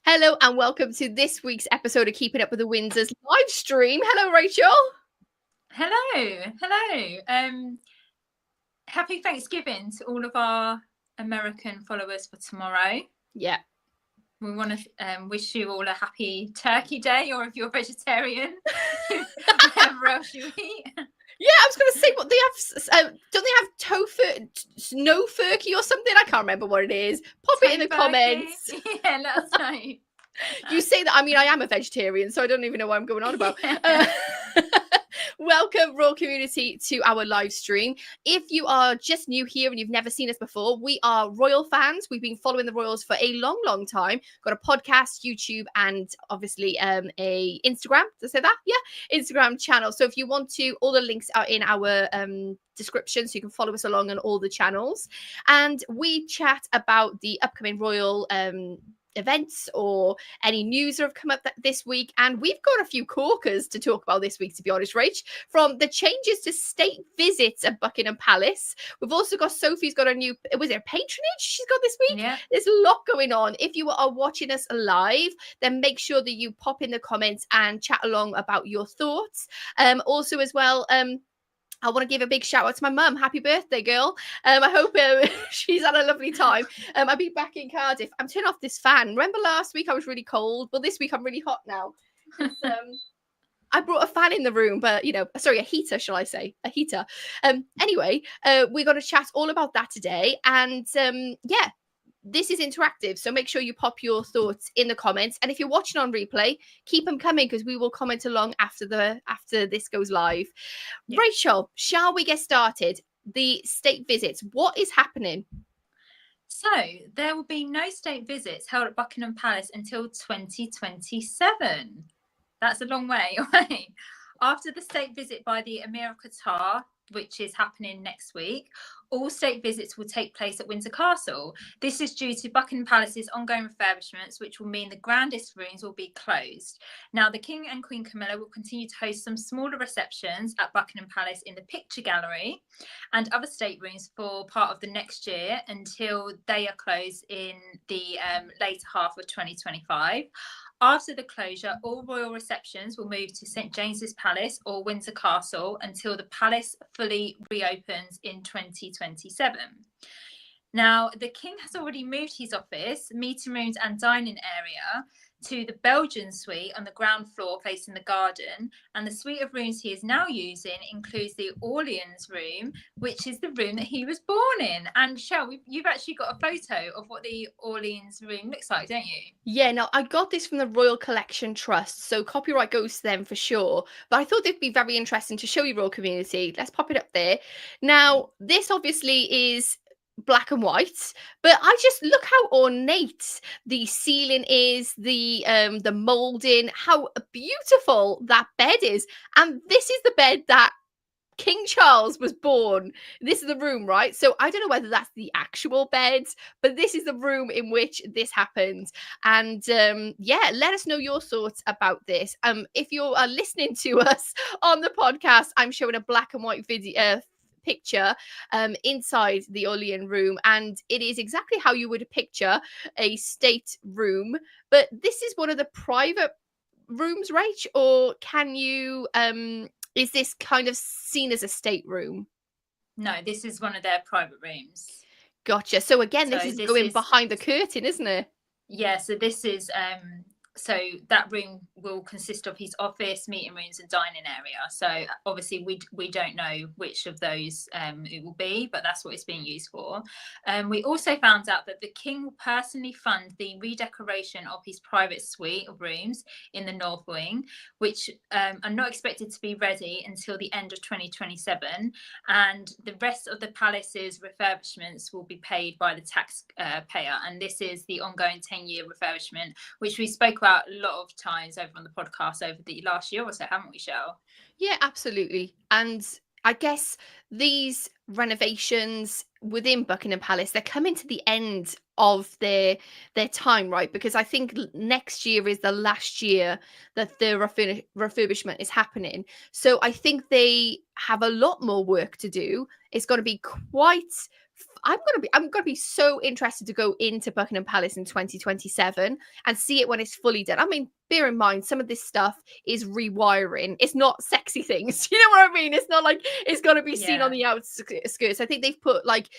Hello and welcome to this week's episode of Keeping Up with the Windsors live stream. Hello, Rachel. Hello. Happy Thanksgiving to all of our American followers for tomorrow. Yeah. We want to wish you all a happy Turkey Day, or if you're vegetarian, whatever else you eat. Yeah, I was going to say, what they have, don't they have tofu, snow turkey or something? I can't remember what it is. Pop it in the comments. Yeah, let us know. You say that, I mean, I am a vegetarian, so I don't even know what I'm going on about. Yeah. Welcome, Royal community, to our live stream. If you are just new here and you've never seen us before, we are Royal fans. We've been following the Royals for a long, long time. Got a podcast, YouTube, and obviously a Instagram. Did I say that? Yeah, Instagram channel. So if you want to, all the links are in our description, so you can follow us along on all the channels. And we chat about the upcoming Royal events or any news that have come up this week, and we've got a few corkers to talk about this week, to be honest, Rach. From the changes to state visits at Buckingham Palace, we've also got Sophie's got a new, was it a patronage she's got this week? Yeah. There's a lot going on. If you are watching us live, then make sure that you pop in the comments and chat along about your thoughts. Also as well, I want to give a big shout out to my mum. Happy birthday, girl. I hope she's had a lovely time. I'll be back in Cardiff. I'm turning off this fan. Remember last week I was really cold? Well, this week I'm really hot now. I brought a fan in the room, but, sorry, a heater, shall I say? A heater. Anyway, we're going to chat all about that today. And yeah. This is interactive, so make sure you pop your thoughts in the comments. And if you're watching on replay, keep them coming because we will comment along after this goes live. Yeah. Rachel, shall we get started? The state visits, what is happening? So there will be no state visits held at Buckingham Palace until 2027. That's a long way away. After the state visit by the Emir of Qatar, which is happening next week, all state visits will take place at Windsor Castle. This is due to Buckingham Palace's ongoing refurbishments, which will mean the grandest rooms will be closed. Now, the King and Queen Camilla will continue to host some smaller receptions at Buckingham Palace in the Picture Gallery and other staterooms for part of the next year until they are closed in the later half of 2025. After the closure, all royal receptions will move to St James's Palace or Windsor Castle until the palace fully reopens in 2027. Now, the King has already moved his office, meeting rooms and dining area to the Belgium Suite on the ground floor facing the garden, and the suite of rooms he is now using includes the Orleans room, which is the room that he was born in. And Shell, you've actually got a photo of what the Orleans room looks like, don't you? Yeah, now I got this from the Royal Collection Trust, so copyright goes to them for sure. But I thought it'd be very interesting to show you, Royal community. Let's pop it up there. Now, this obviously is black and white, but I just look how ornate the ceiling is, the molding, how beautiful that bed is. And this is the bed that King Charles was born. This is the room, right? So I don't know whether that's the actual bed, but this is the room in which this happens. And yeah, let us know your thoughts about this. If you are listening to us on the podcast, I'm showing a black and white video picture inside the Orleans room, and it is exactly how you would picture a state room. But this is one of the private rooms, Rach, or can you is this kind of seen as a stateroom? No, this is one of their private rooms. Gotcha. So again, this is going behind the curtain, isn't it? Yeah, so this is so that room will consist of his office, meeting rooms and dining area. So obviously we don't know which of those it will be, but that's what it's being used for. We also found out that the King will personally fund the redecoration of his private suite of rooms in the North Wing, which are not expected to be ready until the end of 2027. And the rest of the palace's refurbishments will be paid by the taxpayer. And this is the ongoing 10-year refurbishment, which we spoke about a lot of times over on the podcast over the last year or so, haven't we, Shell? Yeah, absolutely. And I guess these renovations within Buckingham Palace, they're coming to the end of their time, right? Because I think next year is the last year that the refurbishment is happening. So I think they have a lot more work to do. It's going to be quite I'm gonna be so interested to go into Buckingham Palace in 2027 and see it when it's fully done. I mean, bear in mind, some of this stuff is rewiring. It's not sexy things. You know what I mean? It's not like it's gonna be seen on Yeah. the outskirts. I think they've put like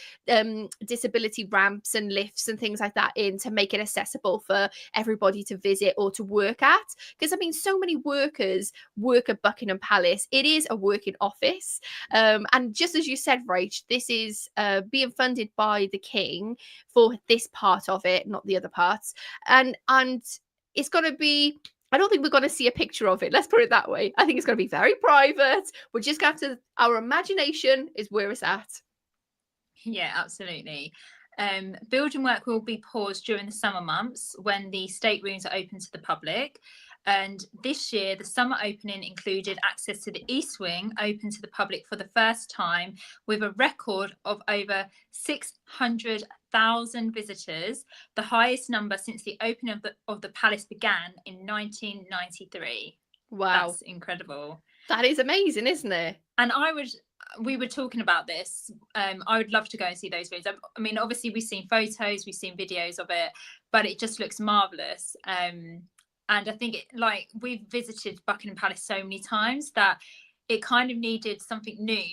disability ramps and lifts and things like that in to make it accessible for everybody to visit or to work at. Because I mean, so many workers work at Buckingham Palace. It is a working office. And just as you said, Rach, this is being funded by the king for this part of it, not the other parts. And it's going to be, I don't think we're going to see a picture of it. Let's put it that way. I think it's going to be very private. We're just going to, our imagination is where it's at. Yeah, absolutely. Building work will be paused during the summer months when the staterooms are open to the public. And this year, the summer opening included access to the East Wing, open to the public for the first time, with a record of over 600,000 visitors, the highest number since the opening of the palace began in 1993. Wow. That's incredible. That is amazing, isn't it? And we were talking about this. I would love to go and see those videos. I mean, obviously we've seen photos, we've seen videos of it, but it just looks marvelous. And I think like we've visited Buckingham Palace so many times that it kind of needed something new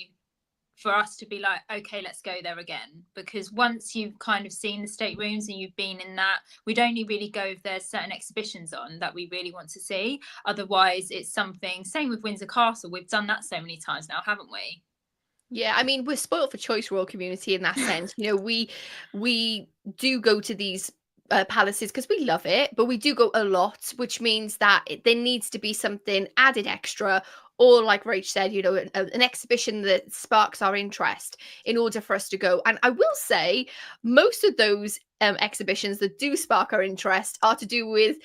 for us to be like, okay, let's go there again. Because once you've kind of seen the staterooms and you've been in that, we'd only really go if there's certain exhibitions on that we really want to see. Otherwise, it's something, same with Windsor Castle. We've done that so many times now, haven't we? Yeah, I mean, we're spoiled for choice, royal community, in that sense. You know, we do go to these palaces because we love it, but we do go a lot, which means that there needs to be something added extra, or like Rach said, you know, an exhibition that sparks our interest in order for us to go. And I will say, most of those exhibitions that do spark our interest are to do with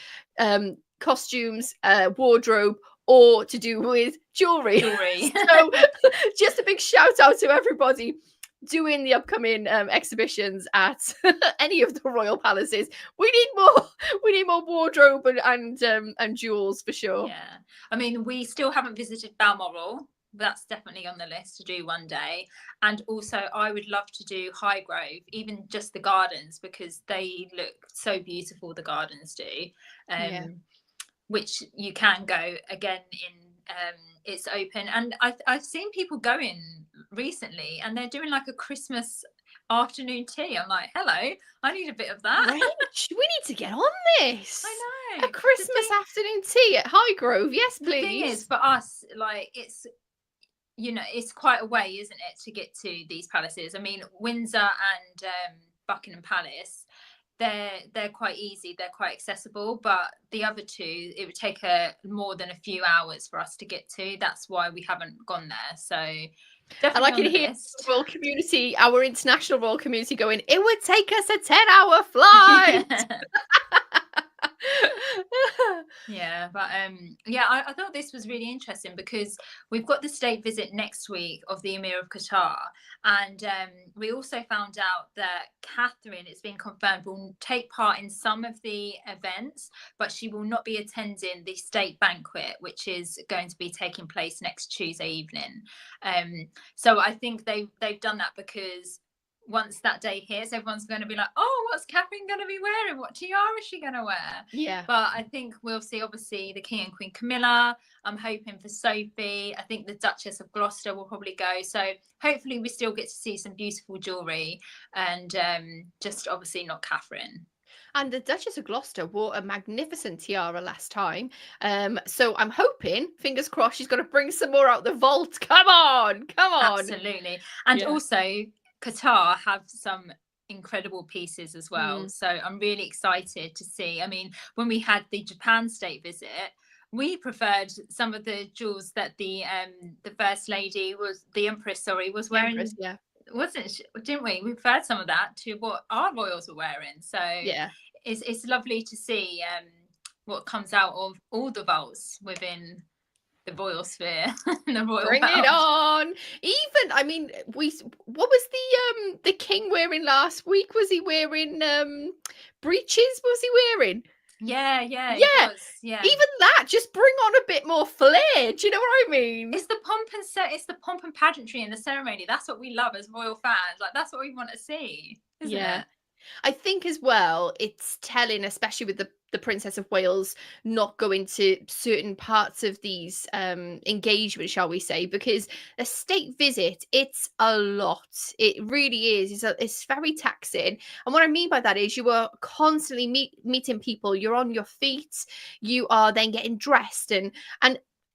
costumes, wardrobe, or to do with jewelry. So just a big shout out to everybody doing the upcoming exhibitions at any of the royal palaces. We need more wardrobe and jewels for sure. Yeah, I mean, we still haven't visited Balmoral. That's definitely on the list to do one day. And also I would love to do Highgrove, even just the gardens, because they look so beautiful, the gardens do. Which you can go again in it's open. And I've seen people going recently and they're doing like a Christmas afternoon tea. I'm like, hello, I need a bit of that. Rach, we need to get on this. I know. A Christmas afternoon tea at Highgrove. Yes, please. The thing is, for us, like, it's, you know, it's quite a way, isn't it, to get to these palaces. I mean, Windsor and Buckingham Palace, they're quite easy, they're quite accessible, but the other two, it would take more than a few hours for us to get to. That's why we haven't gone there. So definitely, I can hear the royal community, our international royal community, going, it would take us a 10-hour flight. Yeah, but yeah, I thought this was really interesting because we've got the state visit next week of the Emir of Qatar, and we also found out that Catherine, it's been confirmed, will take part in some of the events, but she will not be attending the state banquet, which is going to be taking place next Tuesday evening. So I think they've done that because once that day hits, everyone's going to be like, oh, what's Catherine going to be wearing? What tiara is she going to wear? Yeah. But I think we'll see, obviously, the King and Queen Camilla. I'm hoping for Sophie. I think the Duchess of Gloucester will probably go. So hopefully we still get to see some beautiful jewellery and just obviously not Catherine. And the Duchess of Gloucester wore a magnificent tiara last time. So I'm hoping, fingers crossed, she's going to bring some more out the vault. Come on. Absolutely. And also, Qatar have some incredible pieces as well. So I'm really excited to see. I mean, when we had the Japan state visit, we preferred some of the jewels that the First Lady the Empress, was wearing. Empress, yeah. Wasn't she? Didn't we? We preferred some of that to what our royals were wearing. So yeah, it's lovely to see what comes out of all the vaults within the royal sphere. The royal bring house. it on. Even, I mean, what was the king wearing last week? Was he wearing breeches? Was he wearing Yeah, it Yeah, was. Yeah. even that, just bring on a bit more flair. Do you know what I mean? It's the pomp and pageantry in the ceremony. That's what we love as royal fans. Like that's what we want to see, isn't Yeah. it? I think as well, it's telling, especially with the Princess of Wales not going to certain parts of these engagements, shall we say, because a state visit, it's a lot. It really is. It's very taxing. And what I mean by that is you are constantly meeting people. You're on your feet. You are then getting dressed and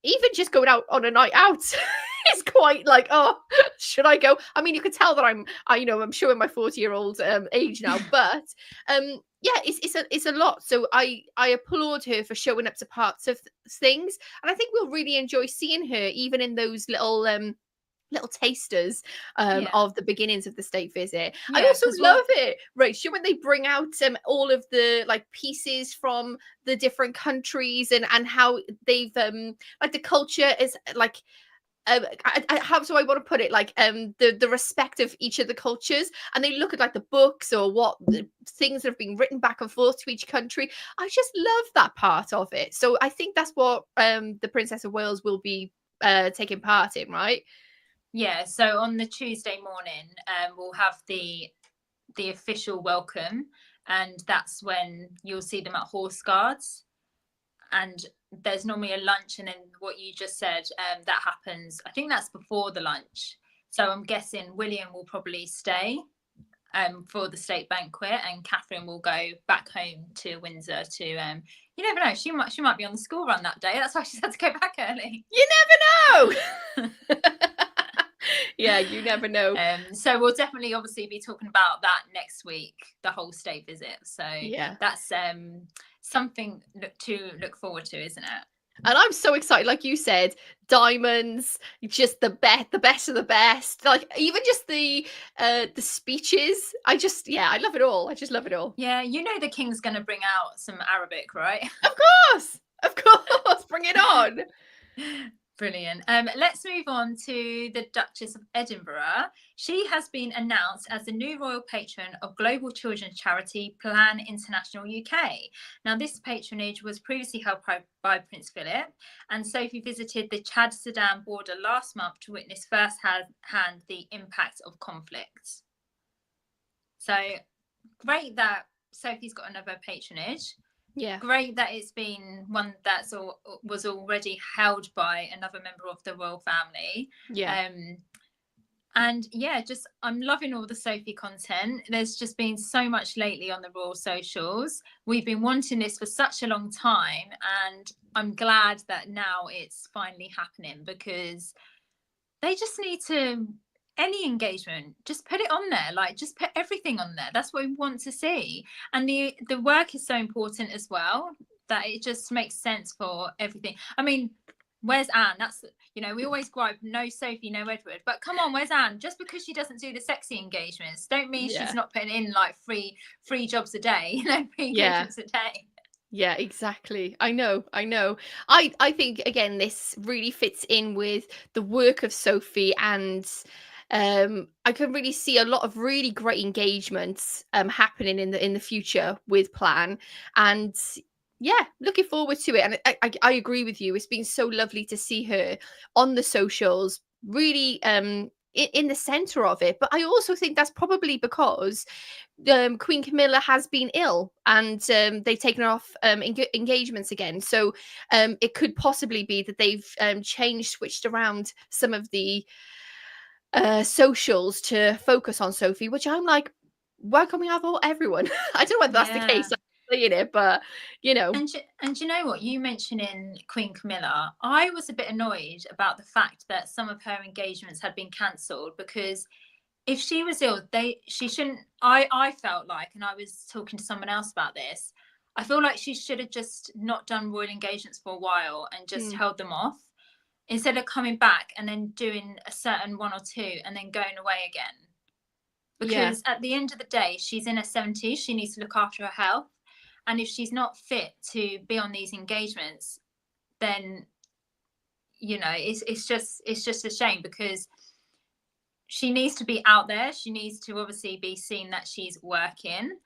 even just going out on a night out is quite like, oh, should I go? I mean, you could tell that I'm showing my 40-year-old age now, but yeah, it's a lot. So I applaud her for showing up to parts of things, and I think we'll really enjoy seeing her even in those little tasters Yeah. of the beginnings of the state visit. I Yeah, also because love it, Rachel, when they bring out all of the like pieces from the different countries and how they've like the culture is like how do I want to put it? Like the respect of each of the cultures, and they look at like the books or what the things that have been written back and forth to each country. I just love that part of it. So I think that's what the Princess of Wales will be taking part in, right? yeah, so on the Tuesday morning, we'll have the official welcome, and that's when you'll see them at Horse Guards. And there's normally a lunch, and then what you just said, that happens. I think that's before the lunch. So I'm guessing William will probably stay for the state banquet, and Catherine will go back home to Windsor to you never know, she might be on the school run that day. That's why she's had to go back early. You never know. Yeah, you never know. So we'll definitely obviously be talking about that next week, the whole state visit. So Yeah. that's something to look forward to, isn't it? And I'm so excited, like you said, diamonds, just the best of the best. Like even just the speeches. I love it all. I just love it all. Yeah, you know the king's going to bring out some Arabic, right? Of course, bring it on. Brilliant. Let's move on to the Duchess of Edinburgh. She has been announced as the new royal patron of global children's charity Plan International UK. Now, this patronage was previously held by Prince Philip, and Sophie visited the Chad-Sudan border last month to witness firsthand the impact of conflict. So great that Sophie's got another patronage. Yeah. Great that it's been one that's was already held by another member of the royal family. Yeah. And yeah, just I'm loving all the Sophie content. There's just been so much lately on the royal socials. We've been wanting this for such a long time, and I'm glad that now it's finally happening, because they just need to, any engagement, just put it on there. Like just put everything on there. That's what we want to see. And the work is so important as well, that it just makes sense for everything. I mean, where's Anne? That's, we always gripe, no Sophie, no Edward, but come on, where's Anne? Just because she doesn't do the sexy engagements don't mean she's not putting in like three jobs a day, three engagements a day. Yeah, exactly. I know. I think again this really fits in with the work of Sophie, and I can really see a lot of really great engagements happening in the future with Plan, and yeah, looking forward to it. And I agree with you. It's been so lovely to see her on the socials, really in the center of it. But I also think that's probably because Queen Camilla has been ill, and they've taken off engagements again. So it could possibly be that they've switched around some of the socials to focus on Sophie, which I'm like, why can't we have everyone? I don't know whether that's the case. I'm saying it, but And you know what, you mentioning Queen Camilla, I was a bit annoyed about the fact that some of her engagements had been cancelled, because if she was ill, she shouldn't. I felt like, and I was talking to someone else about this, I feel like she should have just not done royal engagements for a while and just held them off, instead of coming back and then doing a certain one or two and then going away again. Because at the end of the day, she's in her 70s, she needs to look after her health. And if she's not fit to be on these engagements, then, it's just a shame, because she needs to be out there. She needs to obviously be seen that she's working.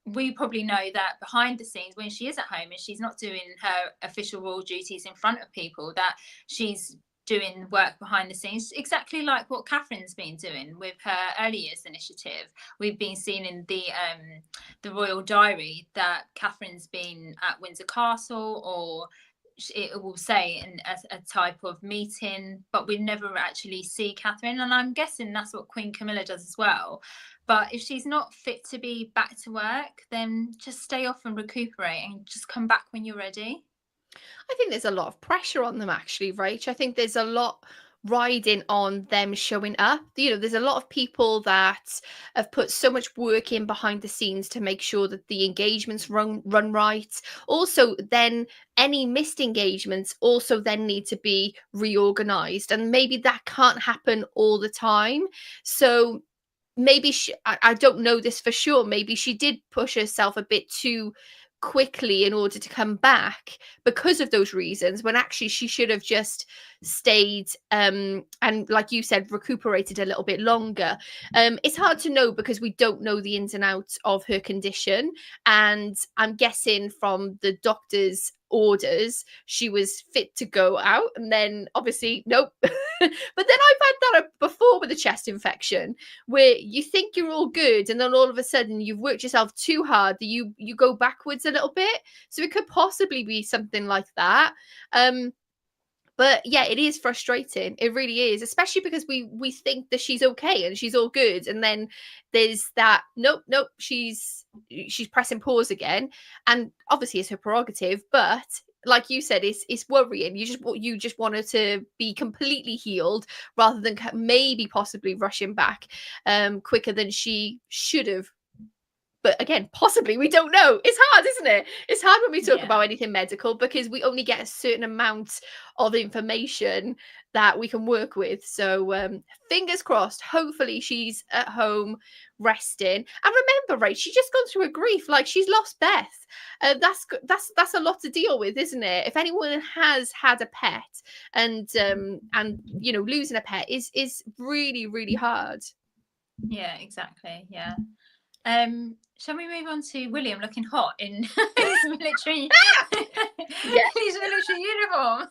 we probably know that behind the scenes, when she is at home and she's not doing her official royal duties in front of people, that she's doing work behind the scenes, exactly like what Catherine's been doing with her early years initiative. We've been seeing in the royal diary that Catherine's been at Windsor Castle, or it will say in a type of meeting, but we never actually see Catherine. And I'm guessing that's what Queen Camilla does as well. But if she's not fit to be back to work, then just stay off and recuperate and just come back when you're ready. I think there's a lot of pressure on them actually, Rach. I think there's a lot riding on them showing up. You know, there's a lot of people that have put so much work in behind the scenes to make sure that the engagements run right. Also, then any missed engagements also then need to be reorganized, and maybe that can't happen all the time. So maybe I don't know this for sure, maybe she did push herself a bit too quickly in order to come back because of those reasons, when actually she should have just stayed and, like you said, recuperated a little bit longer. It's hard to know because we don't know the ins and outs of her condition, and I'm guessing from the doctor's orders she was fit to go out, and then obviously nope. But then I've had that before with a chest infection, where you think you're all good and then all of a sudden you've worked yourself too hard that you go backwards a little bit. So it could possibly be something like that. But yeah, it is frustrating. It really is, especially because we think that she's okay and she's all good, and then there's that nope, she's pressing pause again, and obviously it's her prerogative. But like you said, it's worrying. You just want her to be completely healed rather than maybe possibly rushing back quicker than she should have. But again, possibly, we don't know. It's hard, isn't it? It's hard when we talk about anything medical because we only get a certain amount of information that we can work with. So fingers crossed, hopefully she's at home resting. And remember, Ray, she's just gone through a grief. Like, she's lost Beth. That's a lot to deal with, isn't it? If anyone has had a pet, and you know, losing a pet is really, really hard. Yeah, exactly. Yeah. Shall we move on to William looking hot in his military, his military uniform?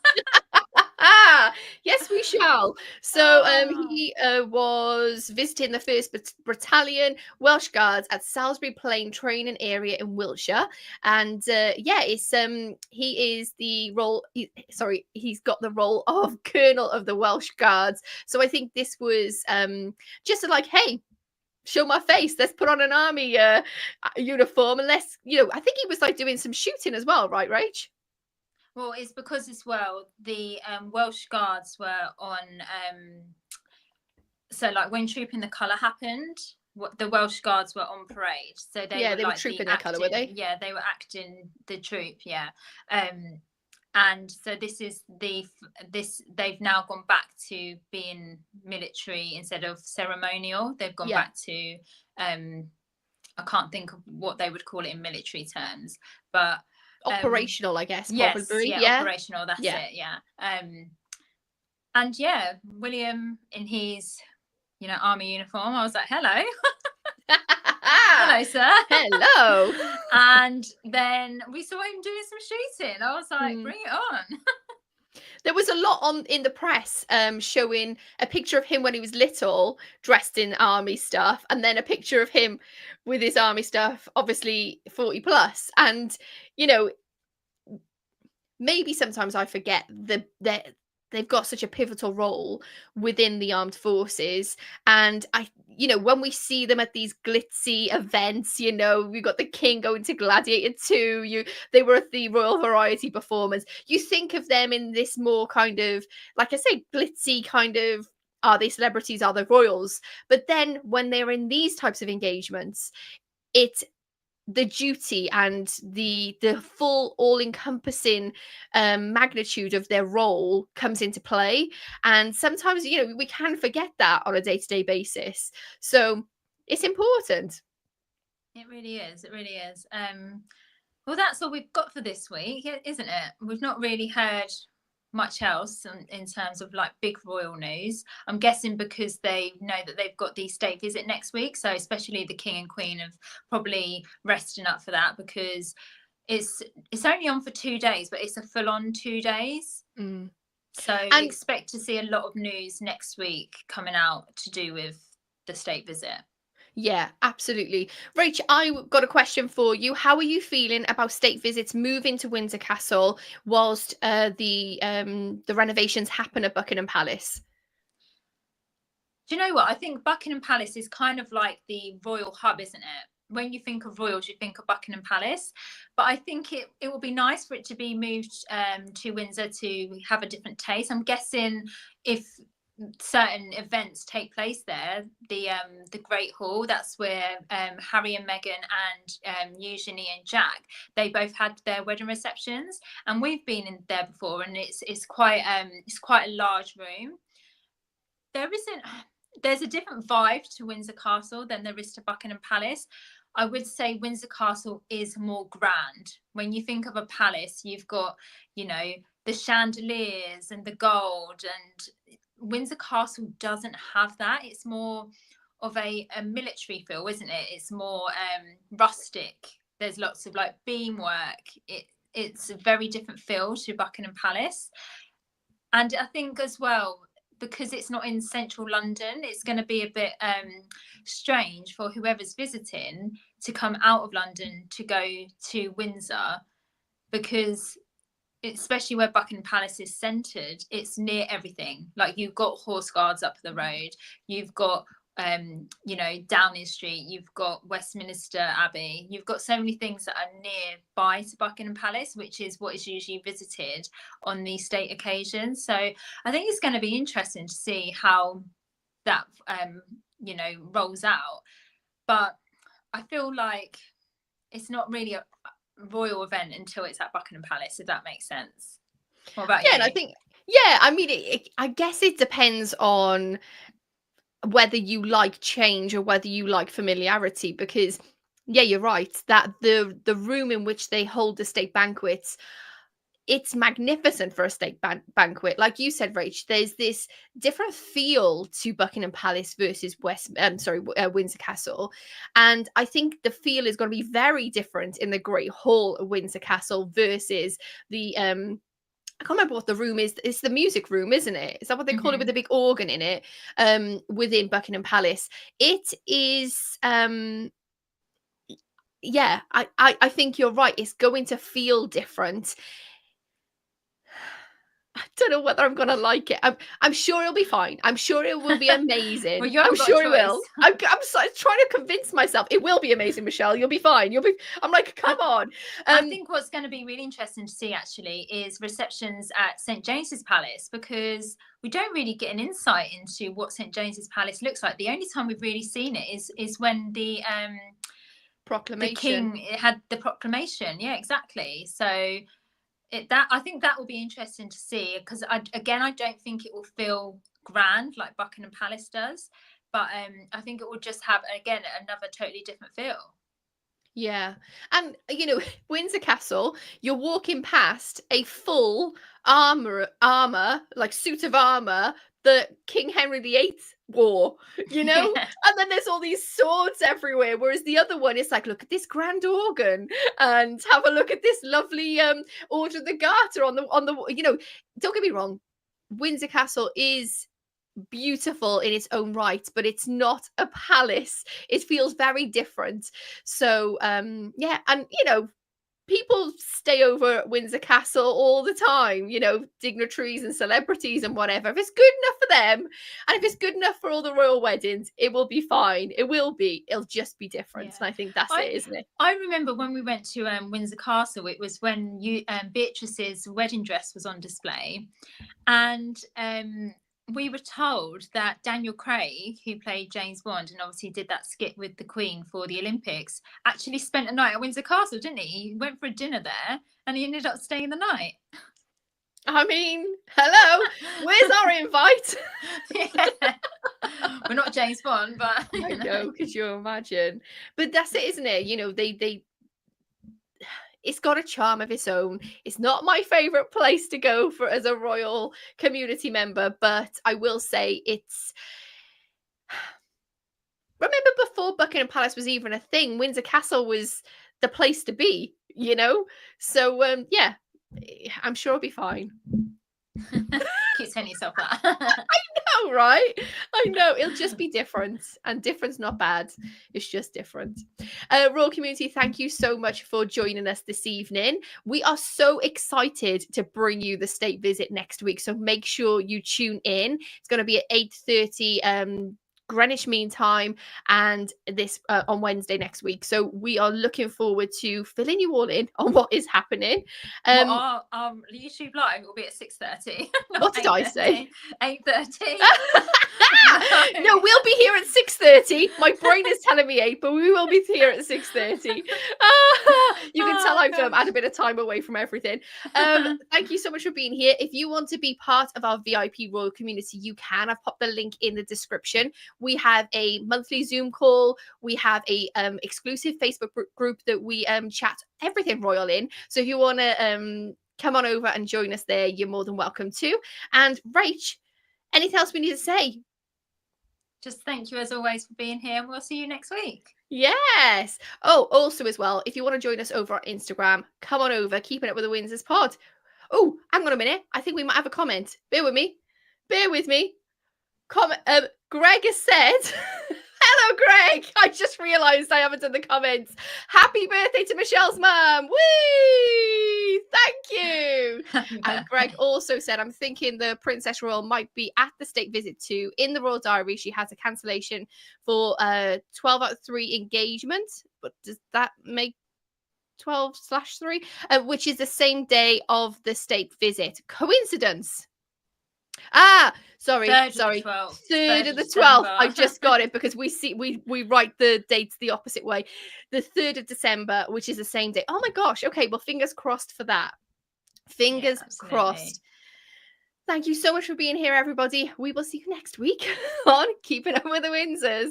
Yes, we shall. So he was visiting the 1st Battalion Welsh Guards at Salisbury Plain training area in Wiltshire, and yeah, it's he is the role. He's got the role of Colonel of the Welsh Guards. So I think this was just like, hey, show my face, let's put on an army uniform, and let's, you know, I think he was like doing some shooting as well, right, Rach? Well, it's because as well the Welsh Guards were on so like when Trooping the Colour happened, the Welsh Guards were on parade, so they were like trooping their colour, were they? Yeah, they were acting the troop. Yeah. And so they've now gone back to being military instead of ceremonial. They've gone back to I can't think of what they would call it in military terms, but operational, I guess. Probably. Yes, yeah, operational, that's it. Yeah. And yeah, William in his, you know, army uniform, I was like, hello. Hello, sir. Hello. And then we saw him doing some shooting. I was like, bring it on. There was a lot in the press showing a picture of him when he was little, dressed in army stuff, and then a picture of him with his army stuff, obviously 40 plus. And, you know, maybe sometimes I forget that they've got such a pivotal role within the armed forces. And you know, when we see them at these glitzy events, you know, we got the King going to Gladiator 2, they were at the Royal Variety Performance. You think of them in this more kind of, like I say, glitzy kind of, are they celebrities, are they royals? But then when they're in these types of engagements, the duty and the full all-encompassing magnitude of their role comes into play, and sometimes, you know, we can forget that on a day-to-day basis, so it's important. It really is well, that's all we've got for this week, isn't it? We've not really heard much else in terms of like big royal news. I'm guessing because they know that they've got the state visit next week, so especially the King and Queen have probably resting up for that, because it's only on for 2 days, but it's a full-on 2 days. So And expect to see a lot of news next week coming out to do with the state visit. yeah, absolutely. Rach, I got a question for you. How are you feeling about state visits moving to Windsor Castle whilst the renovations happen at Buckingham Palace? Do you know what? I think Buckingham Palace is kind of like the royal hub, isn't it? When you think of royals, you think of Buckingham Palace. But I think it will be nice for it to be moved to Windsor to have a different taste. I'm guessing if certain events take place there, the Great Hall, that's where Harry and Meghan and Eugenie and Jack, they both had their wedding receptions, and we've been in there before, and it's quite a large room. There's a different vibe to Windsor Castle than there is to Buckingham Palace. I would say Windsor Castle is more grand. When you think of a palace, you've got, you know, the chandeliers and the gold, and Windsor Castle doesn't have that. It's more of a military feel, isn't it? It's more rustic. There's lots of like beamwork. It's a very different feel to Buckingham Palace. And I think as well, because it's not in central London, it's going to be a bit strange for whoever's visiting to come out of London to go to Windsor, because especially where Buckingham Palace is centred, it's near everything. Like, you've got Horse Guards up the road, you've got you know, Downing Street, you've got Westminster Abbey, you've got so many things that are nearby to Buckingham Palace, which is what is usually visited on these state occasions. So I think it's going to be interesting to see how that you know, rolls out. But I feel like it's not really a royal event until it's at Buckingham Palace, if that makes sense. What about you? And I think, yeah, I mean, I guess it depends on whether you like change or whether you like familiarity, because yeah, you're right that the room in which they hold the state banquets, it's magnificent for a state banquet. Like you said, Rach, there's this different feel to Buckingham Palace versus Windsor Castle, and I think the feel is going to be very different in the Great Hall of Windsor Castle versus the I can't remember what the room is. It's the music room, isn't it? Is that what they call it, with the big organ in it? Within Buckingham Palace. It is yeah, I think you're right. It's going to feel different. I don't know whether I'm gonna like it. I'm sure it'll be fine. I'm sure it will be amazing. Well, you I'm haven't got sure a it will. choice. I'm trying to convince myself it will be amazing, Michelle. You'll be fine. You'll be. I'm like, come on. I think what's going to be really interesting to see actually is receptions at St James's Palace, because we don't really get an insight into what St James's Palace looks like. The only time we've really seen it is when the proclamation. King had the proclamation. Yeah, exactly. So I think that will be interesting to see, because I don't think it will feel grand like Buckingham Palace does, but I think it will just have, again, another totally different feel. Yeah. And you know, Windsor Castle, you're walking past a full armor, like suit of armor that King Henry VIII wore, you know? Yeah. And then there's all these swords everywhere. Whereas the other one is like, look at this grand organ and have a look at this lovely Order of the Garter on the you know, don't get me wrong, Windsor Castle is beautiful in its own right, but it's not a palace. It feels very different. So yeah, and you know, people stay over at Windsor Castle all the time, you know, dignitaries and celebrities and whatever. If it's good enough for them, and if it's good enough for all the royal weddings, it will be fine. It will be. It'll just be different. Yeah. And I think that's it, isn't it? I remember when we went to Windsor Castle, it was when Beatrice's wedding dress was on display, and we were told that Daniel Craig, who played James Bond and obviously did that skit with the Queen for the Olympics, actually spent a night at Windsor Castle, didn't he? He went for a dinner there and he ended up staying the night. I mean, hello, where's our invite? Yeah. We're not James Bond, but I know, could you imagine? But that's it, isn't it? You know, it's got a charm of its own. It's not my favorite place to go for as a royal community member, but I will say it's remember before Buckingham Palace was even a thing, Windsor Castle was the place to be, you know? So yeah, I'm sure it'll be fine. Keep telling yourself that. Oh, right? I know. It'll just be different. And different's not bad. It's just different. Royal community, thank you so much for joining us this evening. We are so excited to bring you the state visit next week. So make sure you tune in. It's going to be at 8:30 Greenwich Mean Time, and this on Wednesday next week. So we are looking forward to filling you all in on what is happening. Well, our YouTube live will be at 6:30. What did I say? 8:30. No, we'll be here at 6:30. My brain is telling me 8, but we will be here at 6:30. You can tell I've had a bit of time away from everything. Thank you so much for being here. If you want to be part of our VIP Royal community, you can. I've popped the link in the description. We have a monthly Zoom call. We have a exclusive Facebook group that we chat everything royal in. So if you want to come on over and join us there, you're more than welcome to. And Rach, anything else we need to say? Just thank you as always for being here, and we'll see you next week. Yes. Oh, also as well, if you want to join us over on Instagram, come on over, Keeping Up with the Windsors pod. Oh, hang on a minute. I think we might have a comment. Bear with me. Greg has said, hello, Greg. I just realised I haven't done the comments. Happy birthday to Michelle's mum. Whee! Thank you. And Greg also said, I'm thinking the Princess Royal might be at the state visit too. In the Royal Diary, she has a cancellation for 12 out of 3 engagement. But does that make 12/3? Which is the same day of the state visit. Coincidence? Sorry. 3rd of the 12th. I just got it because we write the dates the opposite way. The 3rd of December, which is the same day. Oh my gosh. Okay, well, fingers crossed for that. Fingers crossed. Thank you so much for being here, everybody. We will see you next week on Keeping Up with the Windsors.